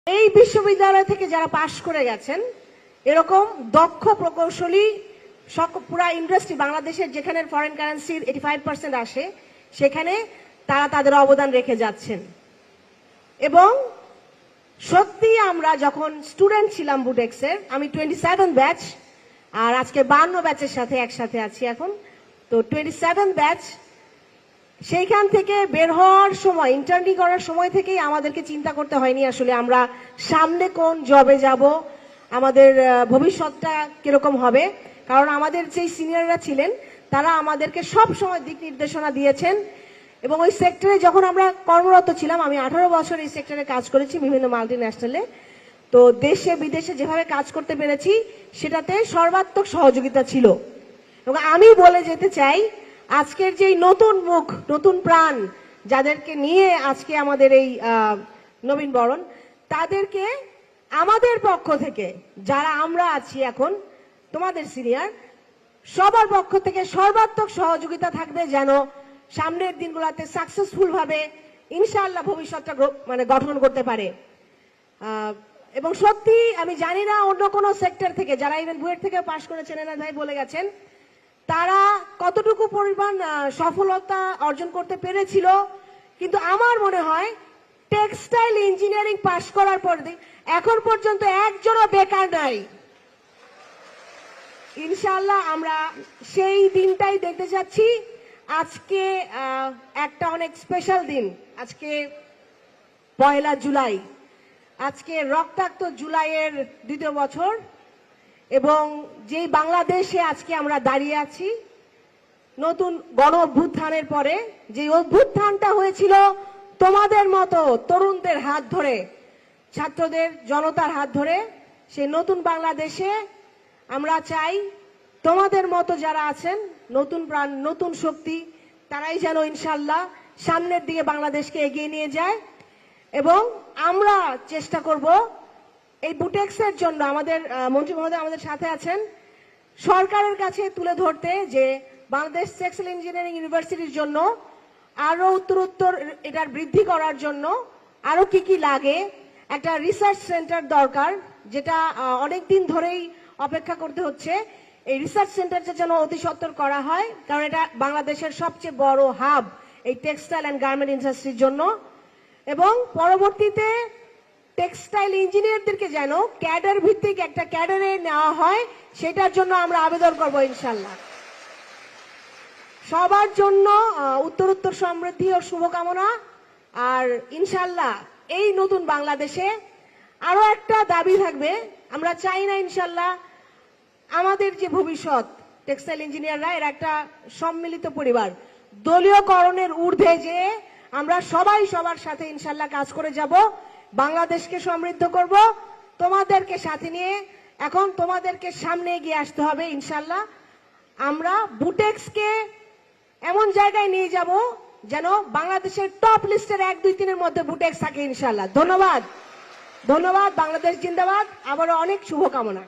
এই বিশ্ববিদ্যালয় থেকে যারা পাশ করে গেছেন এরকম দক্ষ প্রকৌশলী পুরা ইন্ডাস্ট্রি বাংলাদেশের যেখানে ফরেন কারেন্সির 85% আসে সেখানে তারা তাদের অবদান রেখে যাচ্ছেন। এবং সত্যি আমরা যখন স্টুডেন্ট ছিলাম বুটেক্সের, আমি 27 ব্যাচ আর আজকে 52 ব্যাচের সাথে একসাথে আছি এখন, তো 27 ব্যাচ সেইখান থেকে বের হওয়ার সময়, ইন্টার্নি করার সময় থেকেই আমাদেরকে চিন্তা করতে হয়নি আসলে আমরা সামনে কোন জবে যাব, আমাদের ভবিষ্যৎটা কিরকম হবে। কারণ আমাদের যেই সিনিয়ররা ছিলেন তারা আমাদেরকে সব সময় দিক নির্দেশনা দিয়েছেন। এবং ওই সেক্টরে যখন আমরা কর্মরত ছিলাম, আমি 18 বছর এই সেক্টরে কাজ করেছি বিভিন্ন মাল্টি ন্যাশনালে, তো দেশে বিদেশে যেভাবে কাজ করতে পেরেছি সেটাতে সর্বাত্মক সহযোগিতা ছিল। এবং আমি বলে যেতে চাই, আজকের যেই নতুন মুখ, নতুন প্রাণ যাদেরকে নিয়ে আজকে আমাদের এই নবীন বরণ, তাদেরকে আমাদের পক্ষ থেকে যারা আমরা আছি এখন তোমাদের সিনিয়র, সবার পক্ষ থেকে সর্বাত্মক সহযোগিতা থাকবে যেন সামনের দিনগুলোতে সাকসেসফুল ভাবে ইনশাআল্লাহ ভবিষ্যৎটা গঠন করতে পারে। এবং সত্যি আমি জানি না অন্য কোনো সেক্টর থেকে যারা ইভেন বুয়েট থেকে পাশ করেছেন, এনার ভাই বলে গেছেন, তারা কতটুকু পরিমাণ সফলতা অর্জন করতে পেরেছিল। কিন্তু আমার মনে হয় টেক্সটাইল ইঞ্জিনিয়ারিং পাশ করার পর এখন পর্যন্ত একজনও বেকার নাই। ইনশাআল্লাহ আমরা সেই দিনটাই দেখতে যাচ্ছি। আজকে একটা অনেক স্পেশাল দিন, আজকে 1 জুলাই, আজকে রক্তাক্ত জুলাইয়ের 2য় বছর। এবং যেই বাংলাদেশে আজকে আমরা দাঁড়িয়ে আছি, নতুন গণ অভ্যুত্থানের পরে যে অভ্যুত্থানটা হয়েছিল তোমাদের মতো তরুণদের হাত ধরে, ছাত্রদের, জনতার হাত ধরে, সেই নতুন বাংলাদেশে আমরা চাই তোমাদের মতো যারা আছেন, নতুন প্রাণ, নতুন শক্তি, তারাই যেন ইনশাল্লাহ সামনের দিকে বাংলাদেশকে এগিয়ে নিয়ে যায়। এবং আমরা চেষ্টা করব এই বুটেক্সের জন্য, আমাদের মন্ত্রী মহোদয় আমাদের সাথে আছেন, সরকারের কাছে তুলে ধরতে যে বাংলাদেশ টেক্সটাইল ইঞ্জিনিয়ারিং ইউনিভার্সিটির জন্য আরো উত্তরোত্তর এটার বৃদ্ধি করার জন্য আরো কি কি লাগে, একটা রিসার্চ সেন্টার দরকার, যেটা অনেকদিন ধরেই অপেক্ষা করতে হচ্ছে। এই রিসার্চ সেন্টারটা যেন অতি সত্বর করা হয়, কারণ এটা বাংলাদেশের সবচেয়ে বড় হাব এই টেক্সটাইল অ্যান্ড গার্মেন্ট ইন্ডাস্ট্রির জন্য। এবং পরবর্তীতে টেক্সটাইল ইঞ্জিনিয়ারদেরকে যেন ক্যাডার ভিত্তিক একটা ক্যাডারে নেওয়া হয়, সেটার জন্য আমরা আবেদন করব ইনশাল্লাহ। সবার জন্য উত্তরোত্তর সমৃদ্ধি ও শুভকামনা। আর ইনশাল্লাহ এই নতুন বাংলাদেশে আরো একটা দাবি থাকবে, আমরা চাই না ইনশাল্লাহ আমাদের যে ভবিষ্যৎ টেক্সটাইল ইঞ্জিনিয়াররা এর একটা সম্মিলিত পরিবার, দলীয়করণের ঊর্ধ্বে যে আমরা সবাই সবার সাথে ইনশাল্লাহ কাজ করে যাব, বাংলাদেশকে সমৃদ্ধ করব। তোমাদেরকে সাথে নিয়ে এখন তোমাদেরকে সামনে এগিয়ে আসতে হবে ইনশাল্লাহ। আমরা বুটেক্সকে এমন জায়গায় নিয়ে যাব যেন বাংলাদেশের টপ লিস্টের 1, 2, 3-এর মধ্যে বুটেক্স থাকে ইনশাল্লাহ। ধন্যবাদ, ধন্যবাদ। বাংলাদেশ জিন্দাবাদ। আবারও অনেক শুভকামনা।